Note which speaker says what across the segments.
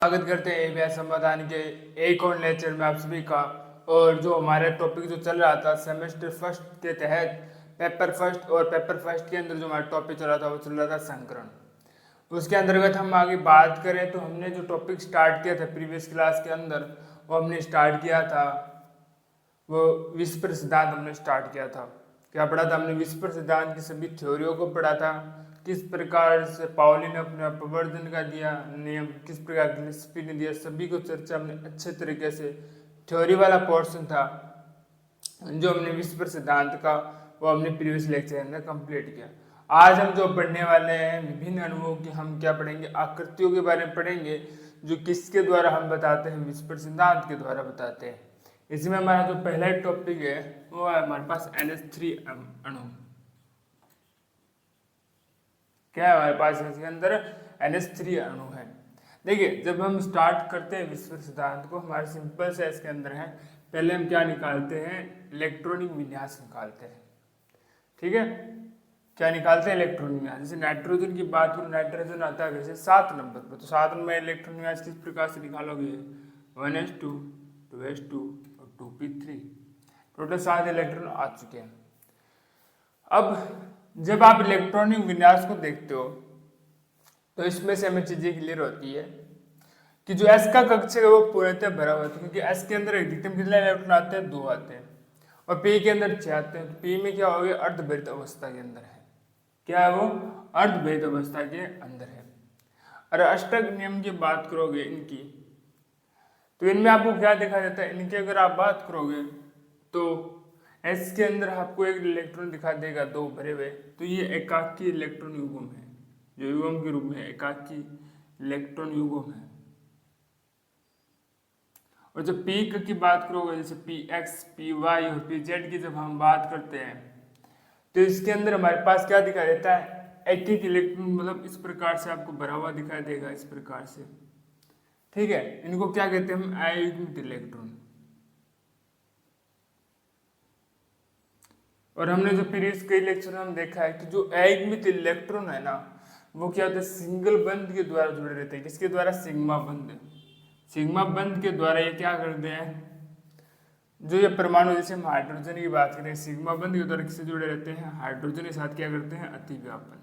Speaker 1: स्वागत करते हैं ABS समाधान के एक और लेक्चर में आप सभी का। और जो हमारा टॉपिक जो चल रहा था सेमेस्टर फर्स्ट के तहत पेपर फर्स्ट, और पेपर फर्स्ट के अंदर जो हमारा टॉपिक चल रहा था वो चल रहा था संकरण। उसके अंतर्गत हम आगे बात करें तो हमने जो टॉपिक स्टार्ट किया था प्रीवियस क्लास के अंदर, वो हमने स्टार्ट किया था, वो विस्पर सिद्धांत हमने स्टार्ट किया था। क्या पढ़ा था हमने? विस्पर सिद्धांत की सभी थ्योरियों को पढ़ा था, किस प्रकार से पाउली ने अपने अपवर्जन का दिया नियम, किस प्रकार गिलस्पी ने दिया, सभी को चर्चा हमने अच्छे तरीके से, थ्योरी वाला पोर्शन था जो हमने विस्पर सिद्धांत का, वो हमने प्रीवियस लेक्चर के अंदर कंप्लीट किया। आज हम जो पढ़ने वाले हैं विभिन्न अणुओं की, हम क्या पढ़ेंगे? आकृतियों के बारे में पढ़ेंगे, जो किसके द्वारा हम बताते हैं? विस्पर सिद्धांत के द्वारा बताते हैं। इसमें हमारा जो पहला टॉपिक है वो है हमारे पास NH3 अणु। क्या है हमारे पास इसके अंदर? NH3 अणु है। देखिए, जब हम स्टार्ट करते हैं विस्पर सिद्धांत को, हमारे सिंपल से इसके अंदर है, पहले हम क्या निकालते हैं? इलेक्ट्रॉनिक विन्यास निकालते हैं। ठीक है, क्या निकालते हैं? इलेक्ट्रॉन विन्यास। जैसे नाइट्रोजन की बात करूँ, नाइट्रोजन आता है वैसे 7 नंबर पर, तो 7 नंबर इलेक्ट्रॉन विन्यास किस प्रकार से निकालोगे? 1s2 2s2 और 2p3, टोटल 7 इलेक्ट्रॉन आ चुके हैं। अब जब आप इलेक्ट्रॉनिक विन्यास को देखते हो तो इसमें से हमें चीजें क्लियर होती है कि जो S का कक्ष है वो पूर्णतः भरा हुआ है, क्योंकि S के अंदर अधिकतम कितने इलेक्ट्रॉन आते हैं? 2 आते हैं, और P के अंदर 6 आते हैं। तो P में क्या हो गया? अर्धभरित अवस्था के अंदर है। क्या है वो? अर्धभरित अवस्था के अंदर है। और अष्टक नियम की बात करोगे इनकी, तो इनमें आपको क्या देखा जाता है? इनकी अगर आप बात करोगे तो S के अंदर आपको एक इलेक्ट्रॉन दिखा देगा 2 भरे हुए, तो ये एकाकी इलेक्ट्रॉन युग्म है, जो युग्म के रूप में एकाकी इलेक्ट्रॉन युग्म है। और जब पीक की बात करोगे, जैसे Px, Py और Pz की जब हम बात करते हैं, तो इसके अंदर हमारे पास क्या दिखाई देता है? एक एक इलेक्ट्रॉन, मतलब इस प्रकार से आपको भरा हुआ दिखाई देगा, इस प्रकार से। ठीक है, इनको क्या कहते हैं हम? अयुग्मित इलेक्ट्रॉन। और हमने जो प्रीवियस कई लेक्चर में हम देखा है कि जो अयुग्मित इलेक्ट्रॉन है ना, वो क्या होता है? सिंगल बंध के द्वारा जुड़े रहते हैं। किसके द्वारा? सिग्मा बंध। सिग्मा बंध के द्वारा ये क्या करते हैं? जो ये परमाणु, जैसे हम हाइड्रोजन की बात करें, सिग्मा बंध के द्वारा किससे जुड़े रहते हैं? हाइड्रोजन के साथ क्या करते हैं? अतिव्यापन।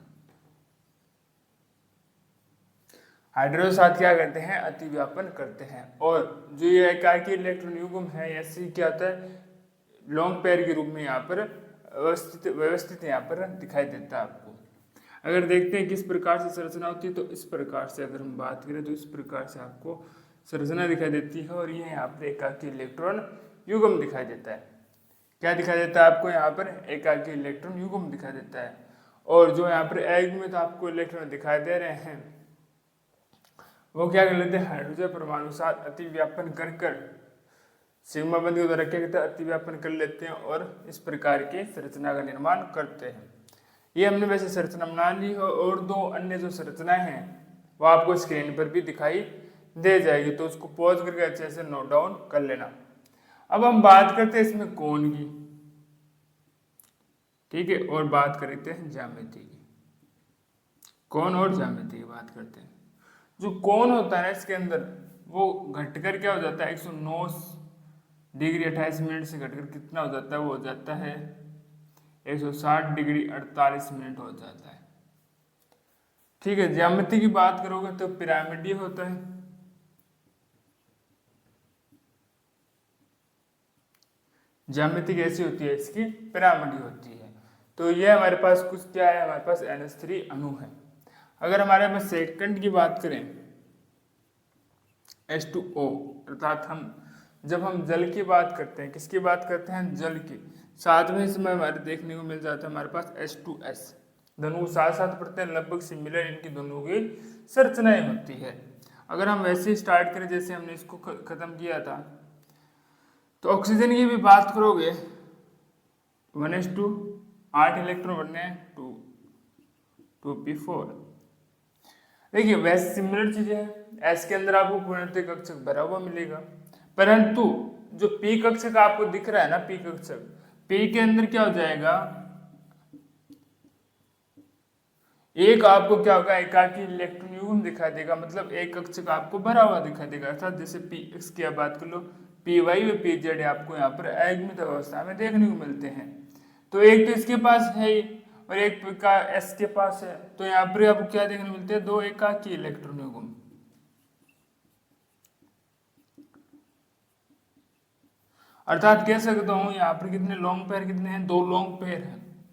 Speaker 1: हाइड्रोजन के साथ क्या करते हैं? अतिव्यापन करते हैं। और जो ये एकाकी इलेक्ट्रॉन युग्म है, ऐसे क्या होता है? लॉन्ग पेयर के रूप में यहाँ पर व्यवस्थित यहाँ पर दिखाई देता है आपको। अगर देखते हैं किस प्रकार से संरचना होती है, तो इस प्रकार से अगर हम बात करें तो इस प्रकार से आपको संरचना दिखाई देती है। और ये यहाँ पर एकाकी इलेक्ट्रॉन युग्म दिखाई देता है। क्या दिखाई देता है आपको? यहाँ पर एकाकी इलेक्ट्रॉन युग्म दिखाई देता है। और जो यहाँ पर अयुग्मित आपको इलेक्ट्रॉन दिखाई दे रहे हैं, वो क्या कर लेते हैं? हाइड्रोजन परमाणु साथ अतिव्यापन कर सिग्मा बंध के द्वारा क्या कहते हैं? अतिव्यापन कर लेते हैं, और इस प्रकार के संरचना का निर्माण करते हैं। ये हमने वैसे संरचना बना ली हो, और 2 अन्य जो संरचनाएं हैं वो आपको स्क्रीन पर भी दिखाई दे जाएगी, तो उसको पॉज करके अच्छे से नोट डाउन कर लेना। अब हम बात करते हैं इसमें कोण की, ठीक है, और बात करते हैं ज्यामिति की। कोण और ज्यामिति की बात करते हैं। जो कोण होता है ना इसके अंदर, वो घटकर क्या हो जाता है? 109 डिग्री 28 मिनट से घटकर कितना हो जाता है? वो हो जाता है 160 डिग्री 48 मिनट हो जाता है। ठीक है, ज्यामिति की बात करोगे तो पिरामिडीय होता है। ज्यामिति कैसी होती है इसकी? पिरामिडीय होती है। तो ये हमारे पास कुछ क्या है? हमारे पास NH3 अणु है। अगर हमारे पास सेकंड की बात करें, H2O, अर्थात जब हम जल की बात करते हैं, किसकी बात करते हैं? जल की। साथ में इसमें हमारे देखने को मिल जाता है हमारे पास H2S। दोनों साथ साथ पढ़ते हैं, लगभग सिमिलर इनकी दोनों की संरचनाएं होती है। अगर हम वैसे स्टार्ट करें जैसे हमने इसको खत्म किया था, तो ऑक्सीजन की भी बात करोगे, 1s2 8 इलेक्ट्रॉन बनने हैं, 2p4। देखिए, वैसे सिमिलर चीजें हैं। S के अंदर आपको पूर्णतः कक्षक भरा हुआ मिलेगा, परंतु जो P कक्षक आपको दिख रहा है ना, P कक्षक, P के अंदर क्या हो जाएगा? एक आपको क्या होगा, एकाकी इलेक्ट्रॉन युग्म दिखाई देगा, मतलब एक कक्षक आपको भरा हुआ दिखाई देगा। अर्थात जैसे पी एक्स की आप बात कर लो, पी वाई व पी जेड आपको यहाँ पर अयुग्मित अवस्था में देखने को मिलते हैं। तो एक तो इसके पास है ही, और एक का एस के पास है, तो यहाँ पर आपको क्या देखने मिलते हैं, दो एकाकी इलेक्ट्रॉन युग्म। अर्थात कह सकता हूं यहाँ पर कितने लॉन्ग पेयर कितने हैं, दो लॉन्ग पेयर हैं।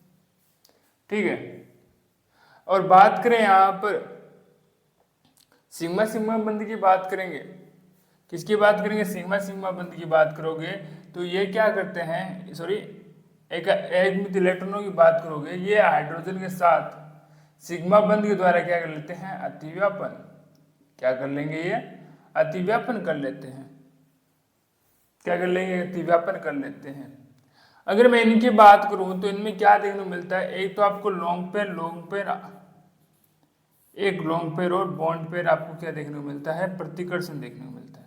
Speaker 1: ठीक है, और बात करें यहाँ पर सिग्मा सिग्मा बंध की बात करेंगे, किसकी बात करेंगे, सिग्मा सिग्मा बंध की बात करोगे तो ये क्या करते हैं, सॉरी एक इलेक्ट्रॉनों की बात करोगे, ये हाइड्रोजन के साथ सिग्मा बंध के द्वारा क्या कर लेते हैं, अतिव्यापन। क्या कर लेंगे, ये अतिव्यापन कर लेते हैं। क्या कर लेंगे, अतिव्यापन कर लेते हैं। अगर मैं इनकी बात करूं तो इनमें क्या देखने को मिलता है, एक तो आपको लॉन्ग पेयर एक लॉन्ग पेयर और बॉन्ड पेयर आपको क्या देखने को मिलता है, प्रतिकर्षण देखने को मिलता है।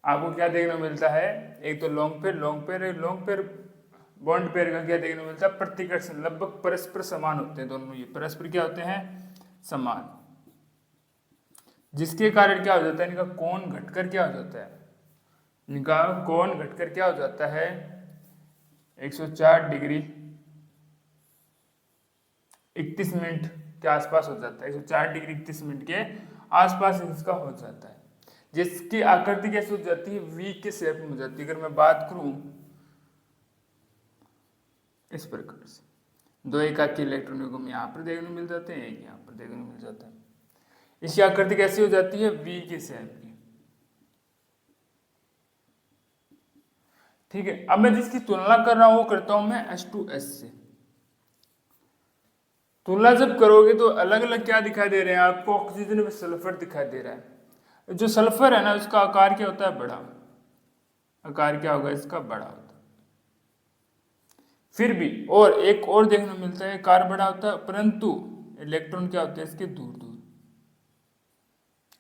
Speaker 1: आपको क्या देखने को मिलता है, एक तो लॉन्ग पेयर बॉन्ड पेयर का क्या देखने को मिलता है, प्रतिकर्षण। लगभग परस्पर समान होते हैं दोनों, ये परस्पर क्या होते हैं, समान, जिसके कारण क्या हो जाता है, इनका कोण घटकर क्या हो जाता है, इनका कोण घटकर क्या हो जाता है, 104 डिग्री 31 मिनट के आसपास हो जाता है, 104 डिग्री 31 मिनट के आसपास इसका हो जाता है, जिसकी आकृति कैसे हो जाती है, वी के शेप में हो जाती है। अगर मैं बात करूं इस प्रकार से, दो एकाकी इलेक्ट्रॉनों को यहाँ पर देखने को मिल जाते हैं, एक यहाँ पर देखने को मिल जाता है। इसकी आकृति कैसी हो जाती है, वी के शेप की। ठीक है, अब मैं जिसकी तुलना कर रहा हूं वो करता हूं मैं H2S से। तुलना जब करोगे तो अलग अलग क्या दिखाई दे रहे हैं आपको, ऑक्सीजन में सल्फर दिखाई दे रहा है। जो सल्फर है ना, उसका आकार क्या होता है, बड़ा, आकार क्या होगा इसका, बड़ा होता है। फिर भी और एक और देखने को मिलता है, आकार बड़ा होता है परंतु इलेक्ट्रॉन क्या होते हैं इसके दूर दूर,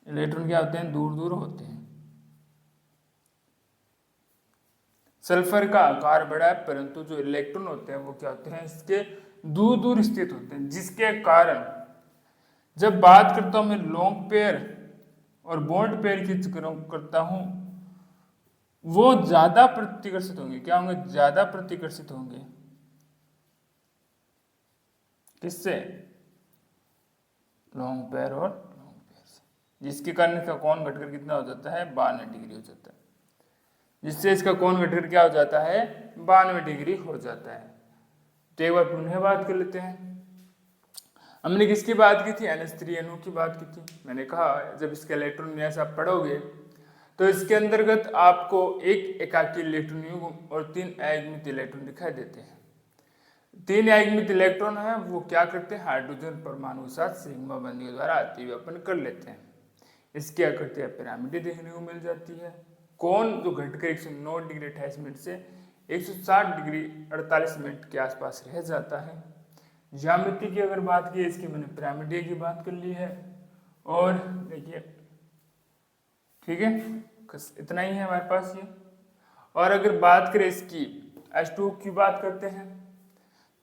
Speaker 1: इलेक्ट्रॉन क्या होते हैं, दूर दूर होते हैं। सल्फर का आकार बड़ा है परंतु जो इलेक्ट्रॉन होते हैं वो क्या होते हैं, इसके दूर दूर स्थित होते हैं, जिसके कारण जब बात करता हूं मैं लॉन्ग पेयर और बॉन्ड पेयर की करता हूं, वो ज्यादा प्रतिकर्षित होंगे। क्या होंगे, ज्यादा प्रतिकर्षित होंगे, किससे, लॉन्ग पेयर और लॉन्ग पेयर से, जिसके कारण इसका कोण घटकर कितना हो जाता है, 52 डिग्री हो जाता है, जिससे इसका कोण घटकर क्या हो जाता है, 92 डिग्री हो जाता है। तो एक बार पुनः बात कर लेते हैं, हमने किसकी बात की थी, NH3 अणु की बात की थी। मैंने कहा जब इसके इलेक्ट्रॉन विन्यास आप पढ़ोगे तो इसके अंतर्गत आपको एक एकाकी इलेक्ट्रॉन युग्म और 3 अयुग्मित इलेक्ट्रॉन दिखाई देते हैं। 3 अयुग्मित इलेक्ट्रॉन है वो क्या करते हैं, हाइड्रोजन परमाणु के साथ सिग्मा बंध के द्वारा अतिव्यापन कर लेते हैं। इसकी आकृति पिरामिड देखने को मिल जाती है। कोण जो घटकर 109 डिग्री 28 मिनट से 160 डिग्री 48 मिनट के आसपास रह जाता है। ज्यामिति की अगर बात की, इसकी मैंने पिरामिड की बात कर ली है, और देखिए ठीक है, इतना ही है हमारे पास ये। और अगर बात करें इसकी H2O की बात करते हैं,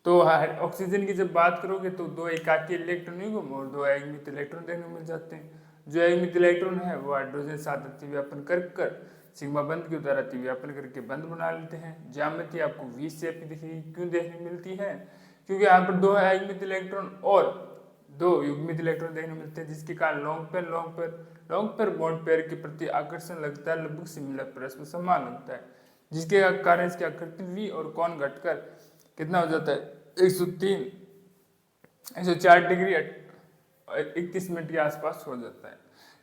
Speaker 1: तो ऑक्सीजन की जब बात करोगे तो दो एकाकी इलेक्ट्रॉन युग्म और दो अयुग्मित इलेक्ट्रॉन देखने को मिल जाते हैं। जो अयुग्मित इलेक्ट्रॉन है वो हाइड्रोजन साथ अतिव्यापन कर सिग्मा बंध के द्वारा अतिव्यापन करके बंध बना लेते हैं। ज्यामिति आपको वी शेप की दिखेगी, क्यों देखने मिलती है, क्योंकि यहाँ पर दो अयुग्मित इलेक्ट्रॉन और दो युग्मित इलेक्ट्रॉन देखने मिलते हैं, जिसके कारण लॉन्ग पेयर बॉन्ड पेयर के प्रति आकर्षण लगता है, लगभग सिमिलर परस्पर समान लगता है, जिसके कारण इसकी आकृति वी और कोण घटकर कितना हो जाता है, 104 डिग्री 31 मिनट के आसपास हो जाता है।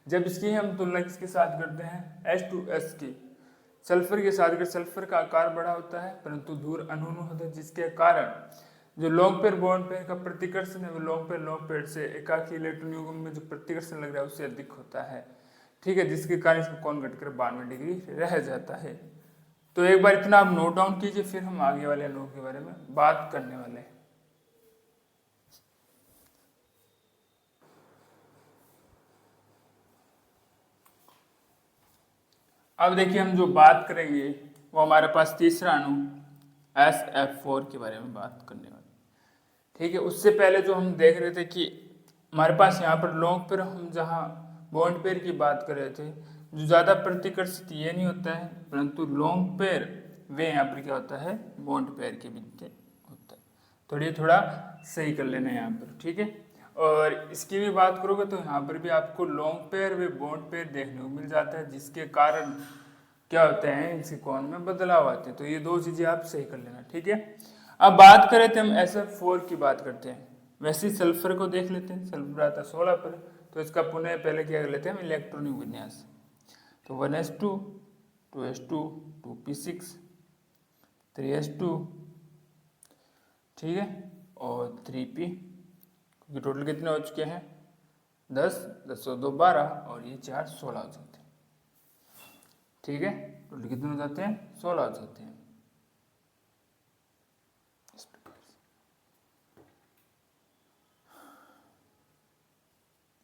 Speaker 1: जब इसकी हम तुलना किसके साथ करते हैं, H2S की, सल्फर के साथ, अगर सल्फर का आकार बड़ा होता है परंतु दूर अणु होता है, जिसके कारण जो लॉन्ग पेयर बॉन्ड पेयर का प्रतिकर्षण है वो लॉन्ग पेयर से एकाकी इलेक्ट्रॉन युग्म में जो प्रतिकर्षण लग रहा है उससे अधिक होता है। ठीक है, जिसके कारण इसका कोण घटकर 92 डिग्री रह जाता है। तो एक बार इतना आप नोट डाउन कीजिए, फिर हम आगे वाले अणुओं के बारे में बात करने वाले हैं। अब देखिए हम जो बात करेंगे वो हमारे पास तीसरा अणु SF4 के बारे में बात करने वाले। ठीक है, उससे पहले जो हम देख रहे थे कि हमारे पास यहाँ पर लॉन्ग पेयर, हम जहाँ बॉन्ड पेयर की बात कर रहे थे, जो ज़्यादा प्रतिकर्षित ये नहीं होता है, परंतु लॉन्ग पेयर वे यहाँ पर क्या होता है, बॉन्ड पेयर के बीच होता है। तो ये थोड़ा सही कर लेना है यहाँ पर, ठीक है। और इसकी भी बात करोगे तो यहाँ पर भी आपको लॉन्ग पेयर वे बॉन्ड पेयर देखने को मिल जाता है, जिसके कारण क्या होते हैं, इनके कोण में बदलाव आते हैं। तो ये दो चीज़ें आप सही कर लेना, ठीक है। अब बात करें तो हम SF4 की बात करते हैं। वैसे ही सल्फर को देख लेते हैं, सल्फर आता है 16 पर, तो इसका पुनः पहले क्या कर लेते हैं हम, इलेक्ट्रॉनिक विन्यास। तो 1s2, 2s2, 2p6, 3s2, ठीक है, और 3p, क्योंकि टोटल कितने हो चुके हैं, 10, 10 और 2 12, और ये 4 16 हो जाते हैं, ठीक है। टोटल कितने हो जाते हैं, 16 हो जाते हैं।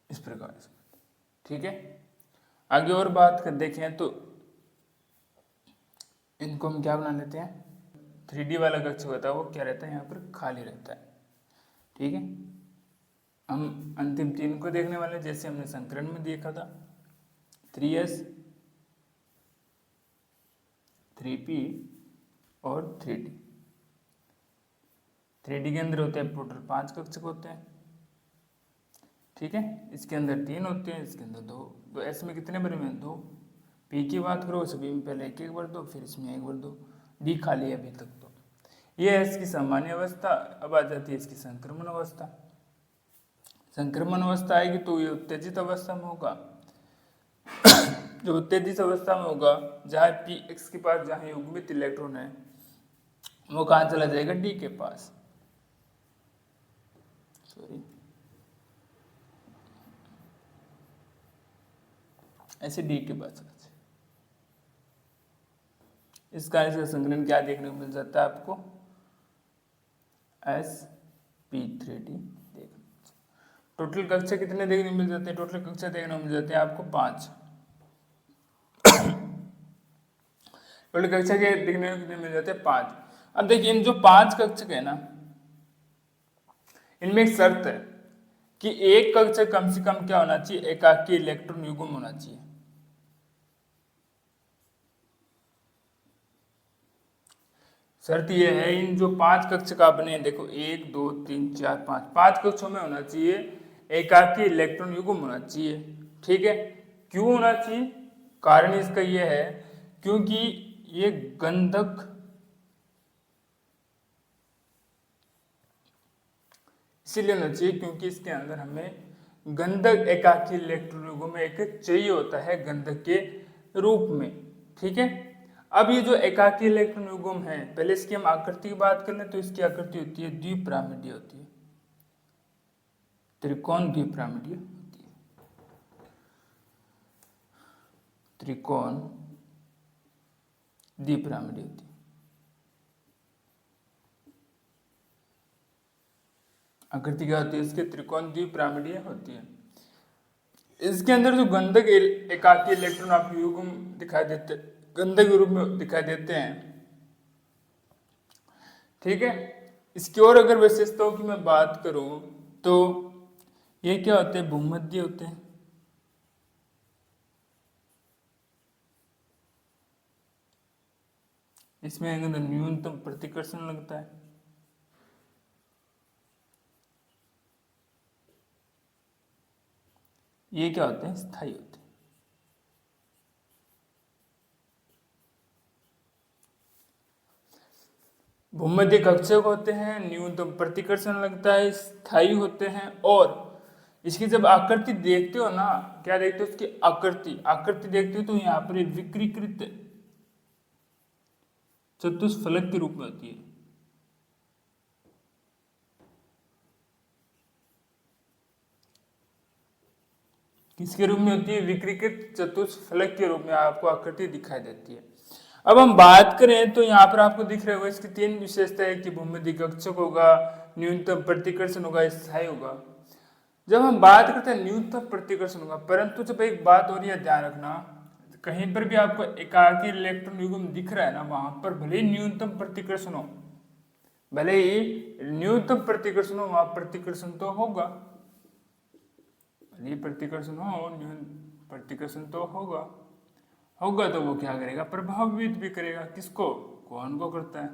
Speaker 1: इस प्रकार से, ठीक है। आगे और बात कर देखें तो इनको हम क्या बना लेते हैं, 3D वाला कक्ष होता है वो क्या रहता है, यहाँ पर खाली रहता है, ठीक है। हम अंतिम तीन को देखने वाले, जैसे हमने संकरण में देखा था, 3s, 3p और 3d। 3d के अंदर होते हैं टोटल 5 कक्षक होते हैं, ठीक है। इसके अंदर 3 होते हैं, इसके अंदर 2। तो एस में कितने बने हुए हैं, 2। पी की बात करो सभी में पहले एक एक भर दो, फिर इसमें एक भर दो, डी खाली है अभी तक। तो ये है इसकी सामान्य अवस्था। अब आ जाती है इसकी संक्रमण अवस्था। संक्रमण अवस्था आएगी तो ये उत्तेजित अवस्था में होगा। जो उत्तेजित अवस्था में होगा, जहाँ पी एक्स के पास जहाँ युग्मित इलेक्ट्रॉन है, वो कहाँ चला जाएगा, डी के पास, सॉरी, ऐसे डी के पास चला जाए। इस कारण से संघनन क्या देखने को मिल जाता है आपको, sp3d देखने। टोटल कक्षा कितने देखने को मिल जाते हैं, टोटल कक्षा देखने को मिल जाते हैं आपको 5। टोटल कक्षा के देखने को कितने मिल जाते हैं, 5। अब देखिए इन जो 5 कक्षक है ना, इनमें एक शर्त है कि एक कक्षक कम से कम क्या होना चाहिए, एकाकी इलेक्ट्रॉन युग्म होना चाहिए। शर्त ये है, इन जो 5 कक्षक बने हैं, देखो 1 2 3 4 5 कक्षों में होना चाहिए एकाकी इलेक्ट्रॉन युग्म होना चाहिए, ठीक है। क्यों होना चाहिए, कारण इसका ये है क्योंकि ये गंधक इसीलिए होना चाहिए क्योंकि इसके अंदर हमें गंधक एकाकी इलेक्ट्रॉन युग्म एक चाहिए होता है गंधक के रूप में, ठीक है। अब ये जो एकाकी इलेक्ट्रॉन युग्म है, पहले इसकी हम आकृति की बात कर लें तो इसकी आकृति होती है द्विपिरामिडीय होती है, त्रिकोण द्विपिरामिडीय होती है, त्रिकोण द्विपिरामिडीय होती है। आकृति क्या होती है इसके, त्रिकोण द्विपिरामिडीय होती है। इसके अंदर जो गंधक एकाकी इलेक्ट्रॉन आप युग्म दिखाई देते, गंधक के रूप में दिखाई देते हैं, ठीक है। इसकी और अगर विशेषताओं की मैं बात करूं तो ये क्या होते हैं, भूमध्य होते हैं, इसमें अंदर न्यूनतम प्रतिकर्षण लगता है, ये क्या होते हैं, स्थायी होते हैं। भूमध्य कक्षक होते हैं, न्यूनतम प्रतिकर्षण लगता है, स्थायी होते हैं। और इसकी जब आकृति देखते हो ना, क्या देखते हो, उसकी आकृति देखते हो तो यहाँ पर विकृत चतुष्फलक के रूप में होती है। किसके रूप में होती है, विकृत चतुष्फलक के रूप में आपको आकृति दिखाई देती है। अब हम बात करें तो यहाँ पर आपको दिख रहा होगा इसकी 3 विशेषता है कि भूमध्य कक्षक होगा, न्यूनतम प्रतिकर्षण होगा, स्थायी होगा। जब हम बात करते हैं न्यूनतम प्रतिकर्षण होगा, परंतु जब एक बात और यह ध्यान रखना, कहीं पर भी आपको एकाकी इलेक्ट्रॉन युग्म दिख रहा है ना, वहां पर भले ही न्यूनतम प्रतिकर्षण हो, भले ही न्यूनतम प्रतिकर्षण हो, वहां प्रतिकर्षण तो होगा, भले ही प्रतिकर्षण हो, प्रतिकर्षण तो होगा। होगा तो वो क्या करेगा, प्रभावित भी करेगा। किसको? कौन को करता है,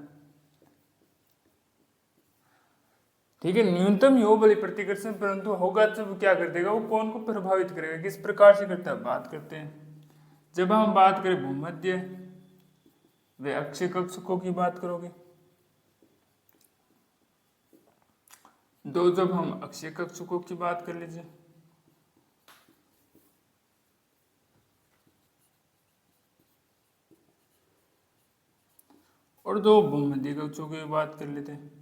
Speaker 1: ठीक है। न्यूनतम ही हो भले प्रतिकर्षण, परंतु होगा तो वो क्या कर देगा, वो कौन को प्रभावित करेगा। किस प्रकार से करता है, बात करते हैं। जब हम बात करें भूमध्य व अक्षीय कक्षकों की बात करोगे, जब हम अक्षीय कक्षकों की बात कर लीजिए, और दो भूमध्य कक्षकों की बात कर लेते हैं।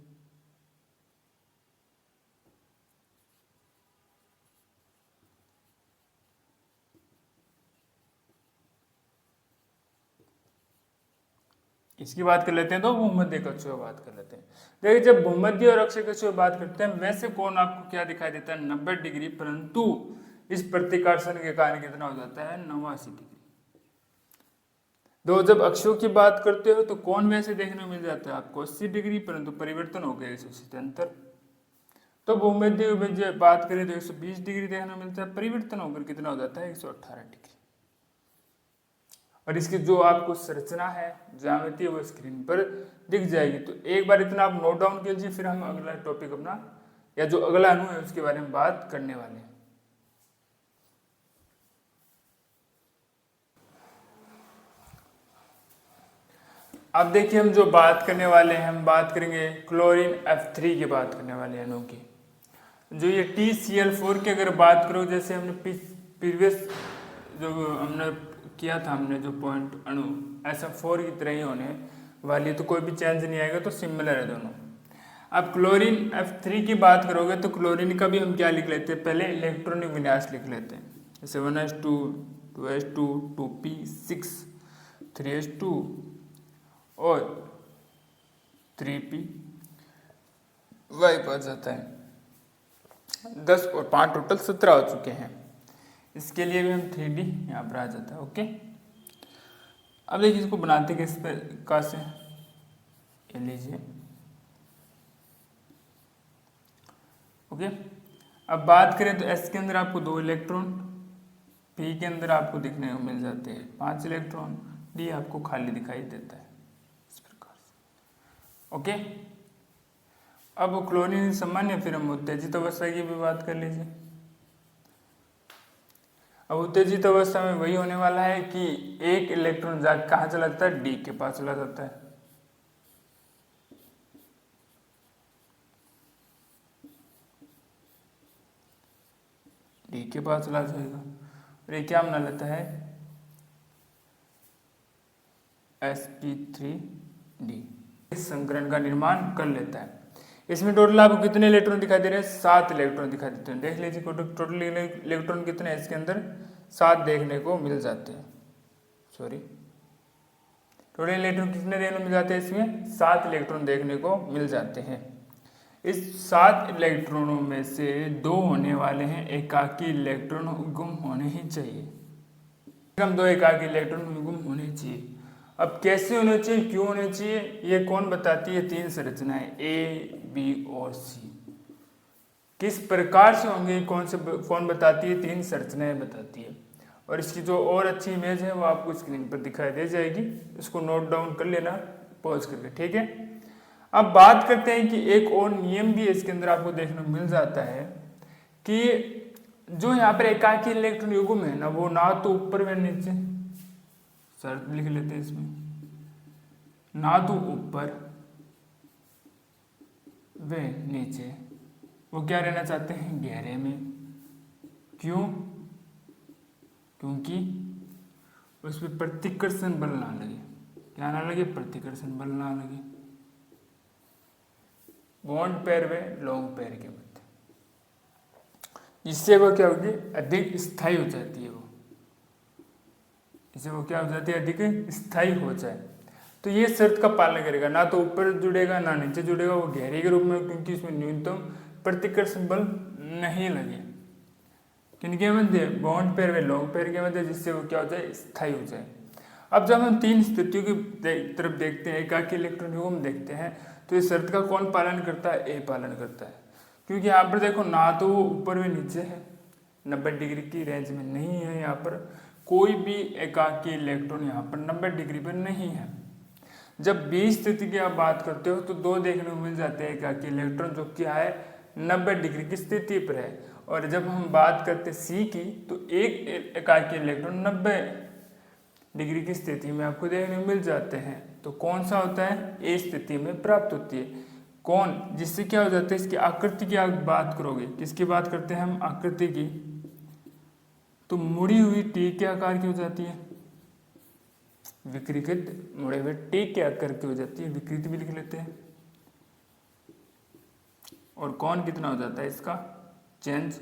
Speaker 1: इसकी बात कर लेते हैं तो भूमध्य कक्षों की बात कर लेते हैं। देखिए जब भूमध्य और अक्षीय कक्षों की बात करते हैं, वैसे कोण आपको क्या दिखाई देता है, 90 डिग्री, परंतु इस प्रतिकर्षण के कारण कितना हो जाता है, 89 डिग्री। जब अक्षों की बात करते हो तो कोण वैसे देखने को मिल जाता है आपको 80 डिग्री, परंतु परिवर्तन हो गया 177। तो भूमध्य बात करें तो 120 डिग्री देखने को मिलता है, परिवर्तन होकर कितना हो जाता है, 118 डिग्री। और इसकी जो आपको संरचना है, ज्यामिति, वो स्क्रीन पर दिख जाएगी। तो एक बार इतना आप नोट डाउन कीजिए, फिर हम अगला टॉपिक अपना, या जो अगला अणु है उसके बारे में बात करने वाले हैं। अब देखिए हम जो बात करने वाले हैं, हम बात करेंगे क्लोरीन F3 की बात करने वाले अणु की। जो ये TCl4 की अगर बात करो, जैसे हमने प्रीवियस जो हमने किया था, हमने जो पॉइंट अणु SO4 की तरह ही होने वाली, तो कोई भी चेंज नहीं आएगा, तो सिमिलर है दोनों। अब क्लोरीन F3 की बात करोगे तो क्लोरीन का भी हम क्या लिख लेते हैं, पहले इलेक्ट्रॉनिक विन्यास लिख लेते हैं, जैसे 1s2 2s2 2p6 3s2 और 3p वाई आ जाता है। 10 और 5 टोटल 17 हो चुके हैं। इसके लिए भी हम 3D यहाँ पर आ जाता है। ओके, अब देखिए इसको बनाते किस प्रकार से, ये लीजिए। ओके, अब बात करें तो S के अंदर आपको 2 इलेक्ट्रॉन, P के अंदर आपको दिखने को मिल जाते हैं 5 इलेक्ट्रॉन, D आपको खाली दिखाई देता है इस प्रकार से। ओके, अब क्लोरीन सामान्य, फिर हम उत्तेजित अवस्था की भी बात कर लीजिए। अब उत्तेजित अवस्था में वही होने वाला है कि एक इलेक्ट्रॉन जाके कहाँ चला जाता है, डी के पास चला जाता है। डी के पास चला जाएगा, और ये क्या बना लेता है, sp3d, इस संकरण का निर्माण कर लेता है। इसमें टोटल आपको कितने इलेक्ट्रॉन दिखाई दे रहे हैं, 7 इलेक्ट्रॉन दिखाई देते हैं। देख लीजिए टोटल इलेक्ट्रॉन कितने हैं, इसके अंदर 7 देखने को मिल जाते हैं। सॉरी, टोटल इलेक्ट्रॉन कितने देखने को मिल जाते हैं, इसमें 7 इलेक्ट्रॉन देखने को मिल जाते हैं। इस 7 इलेक्ट्रॉनों में से 2 होने वाले हैं एकाकी इलेक्ट्रॉन युग्म होने ही चाहिए, कम 2 एकाकी इलेक्ट्रॉन युग्म होने चाहिए। अब कैसे होने चाहिए, क्यों होने चाहिए, ये कौन बताती है, 3 संरचनाएं A, B और C। किस प्रकार से होंगे, कौन बताती है, 3 संरचनाएं बताती है। और इसकी जो और अच्छी इमेज है वो आपको स्क्रीन पर दिखाई दे जाएगी, इसको नोट डाउन कर लेना पॉज करके, ठीक है। अब बात करते हैं कि एक और नियम भी इसके अंदर आपको देखने को मिल जाता है कि जो यहाँ पर एकाकी इलेक्ट्रॉन युग्म है ना, वो ना तो ऊपर व नीचे, शर्त लिख लेते हैं इसमें, ना तो ऊपर व नीचे, वो क्या रहना चाहते हैं, गहरे में। क्यों, क्योंकि उस पर प्रतिकर्षण बल ना लगे। क्या ना लगे, प्रतिकर्षण बल ना लगे, बॉन्ड पेयर व लॉन्ग पेयर के मध्य, जिससे वो क्या होगी, अधिक स्थायी हो जाती है। इससे वो क्या हो जाती है, अधिक स्थायी हो जाए। तो ये शर्त का पालन करेगा, ना तो ऊपर जुड़ेगा ना नीचे जुड़ेगा, वो गहरे के रूप में, क्योंकि इसमें न्यूनतम प्रतिकर्षण बल नहीं लगे। किनके मध्य, बॉन्ड पेयर व लॉन्ग पेयर के मध्य, जिससे वो क्या हो जाए, स्थायी हो जाए। अब जब हम तीन स्थितियों की तरफ देखते हैं, एकाकी इलेक्ट्रॉन युग्म देखते हैं, तो इस शर्त का कौन पालन करता है, ए पालन करता है। क्योंकि यहाँ पर देखो ना तो वो ऊपर व नीचे है, 90 डिग्री की रेंज में नहीं है, यहाँ पर कोई भी एकाकी इलेक्ट्रॉन यहाँ पर 90 डिग्री पर नहीं है। जब बी स्थिति की आप बात करते हो तो दो देखने को मिल जाते हैं एकाकी इलेक्ट्रॉन, जो क्या है 90 डिग्री की स्थिति पर है। और जब हम बात करते हैं सी की, तो एक एकाकी इलेक्ट्रॉन 90 डिग्री की स्थिति में आपको देखने को मिल जाते हैं। तो कौन सा होता है, ए स्थिति में प्राप्त होती है। कौन, जिससे क्या हो जाता है, इसकी आकृति की आप बात करोगे, किसकी बात करते हैं हम, आकृति की, तो मुड़ी हुई टी के आकार की हो जाती है, विकृत मुड़े हुए टी के आकार की हो जाती है, विकृत भी लिख लेते हैं। और कौन कितना हो जाता है इसका चेंज,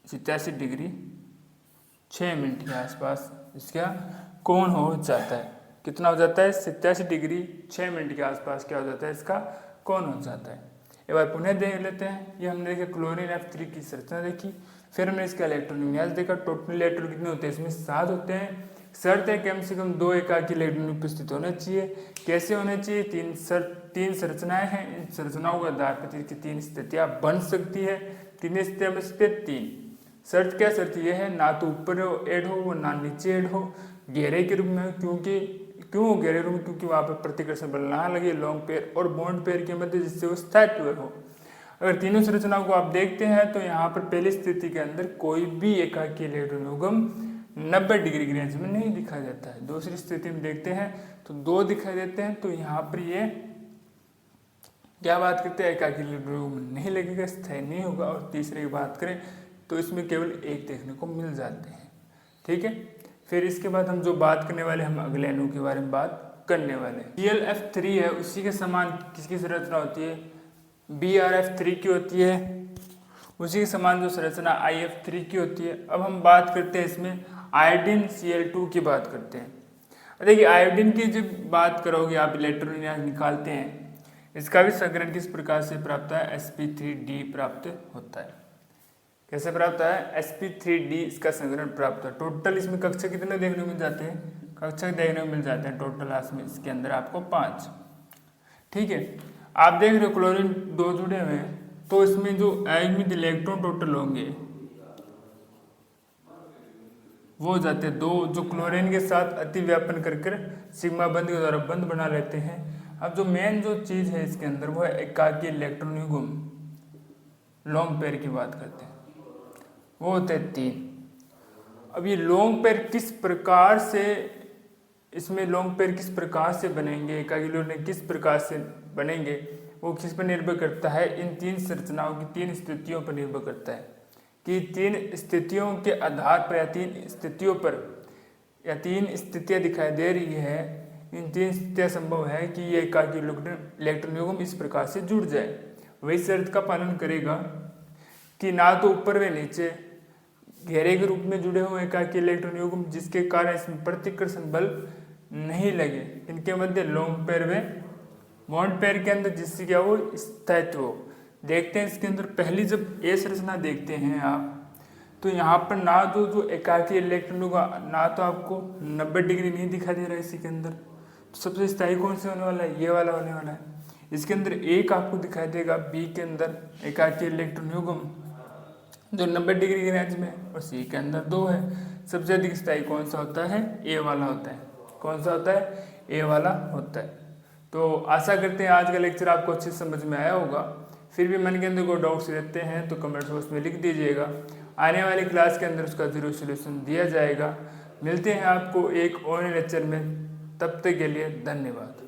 Speaker 1: 87 डिग्री 6 मिनट के आसपास इसका कौन हो जाता है, कितना हो जाता है, 87 डिग्री 6 मिनट के आसपास क्या हो जाता है, इसका कौन हो जाता है। एक बार पुनः देख लेते हैं। ये हमने देखा क्लोरीन F3 की संरचना देखी, फिर हमने इसका इलेक्ट्रॉन विन्यास देखा। टोटल इलेक्ट्रॉन कितने होते हैं, इसमें 7 होते हैं। शर्त है कम से कम 2 एकाकी इलेक्ट्रॉन उपस्थित होने चाहिए। कैसे होने चाहिए, तीन संरचनाएं हैं, इन संरचनाओं के आधार पर इसकी 3 स्थितियां बन सकती है। कितनी स्थितियां बन सकती है, 3। शर्त क्या, शर्त यह है ना तो ऊपर ऐड हो ना नीचे ऐड हो, घेरे के रूप में। क्यों घेरे रूप में, क्योंकि वहां पर प्रतिकर्षण बल ना लगे लॉन्ग पेयर और बॉन्ड पेयर के मध्य, जिससे वो स्थायित्व हो। अगर तीनों संरचनाओं को आप देखते हैं तो यहाँ पर पहली स्थिति के अंदर कोई भी एकाकी इलेक्ट्रॉन युग्म 90 डिग्री की रेंज में नहीं दिखाई देता है। दूसरी स्थिति में देखते हैं तो 2 दिखाई देते हैं, तो यहाँ पर ये क्या बात करते हैं, एकाकी इलेक्ट्रॉन युग्म नहीं लगेगा, स्थायी नहीं होगा। और तीसरे की बात करें तो इसमें केवल 1 देखने को मिल जाते हैं। ठीक है, फिर इसके बाद हम जो बात करने वाले, हम अगले अणु के बारे में बात करने वाले। ClF3 है, उसी के समान किसकी संरचना होती है, BrF3 की होती है। उसी के समान जो संरचना IF3 की होती है। अब हम बात करते हैं इसमें आयोडीन Cl2 की बात करते हैं। देखिए आयोडीन की जब बात करोगे आप, इलेक्ट्रॉन निकालते हैं, इसका भी संकरण किस प्रकार से प्राप्त है, sp3d प्राप्त होता है। कैसे प्राप्त है, sp3d इसका संकरण प्राप्त है। टोटल इसमें कक्षक कितने देखने को मिल जाते हैं, कक्षक देखने को मिल जाते हैं टोटल इसके अंदर आपको 5। ठीक है, आप देख रहे हो क्लोरीन 2 जुड़े हुए हैं, तो इसमें जो आयनिक इलेक्ट्रॉन टोटल होंगे वो हो जाते हैं 2, जो क्लोरीन के साथ अतिव्यापन कर सिग्मा बंध के द्वारा बंध बना लेते हैं। अब जो मेन जो चीज है इसके अंदर वो है एकाकी इलेक्ट्रॉन युग्म, लॉन्ग पेयर की बात करते हैं, वो होते हैं 3। अब ये लॉन्ग पेयर किस प्रकार से, इसमें लॉन्ग पेयर किस प्रकार से बनेंगे, एकाकी इलेक्ट्रॉन किस प्रकार से बनेंगे, वो किस पर निर्भर करता है, इन 3 संरचनाओं की 3 स्थितियों पर निर्भर करता है कि 3 स्थितियों के आधार पर या 3 स्थितियों पर या 3 स्थितियां दिखाई दे रही है, इन 3 स्थितियां संभव है कि ये एकाकी इलेक्ट्रॉन युग्म इस प्रकार से जुड़ जाए। वही शर्त का पालन करेगा कि ना तो ऊपर व नीचे घेरे के रूप में जुड़े हुए एकाकी इलेक्ट्रॉन युग्म, जिसके कारण इसमें प्रतिकर्षण बल नहीं लगे, इनके मध्य लॉन्ग पेयर व बॉन्ड पेयर के अंदर, जिससे क्या हो, स्थायित्व हो। देखते हैं इसके अंदर पहली जब ए संरचना देखते हैं आप, तो यहाँ पर ना तो जो एकाकी इलेक्ट्रॉन होगा, ना तो आपको 90 डिग्री नहीं दिखाई दे रहा है इसी के अंदर। तो सबसे स्थायी कौन से होने वाला है, ये वाला होने वाला है। इसके अंदर एक आपको दिखाई देगा बी के अंदर एकाकी इलेक्ट्रॉन युग्म जो 90 डिग्री की रेंज में, और सी के अंदर 2 है। सबसे अधिक स्थायी कौन सा होता है, ए वाला होता है। कौन सा होता है, ए वाला होता है। तो आशा करते हैं आज का लेक्चर आपको अच्छे समझ में आया होगा। फिर भी मन के अंदर कोई डाउट्स रहते हैं तो कमेंट बॉक्स में लिख दीजिएगा, आने वाली क्लास के अंदर उसका जरूर सलूशन दिया जाएगा। मिलते हैं आपको एक और लेक्चर में, तब तक के लिए धन्यवाद।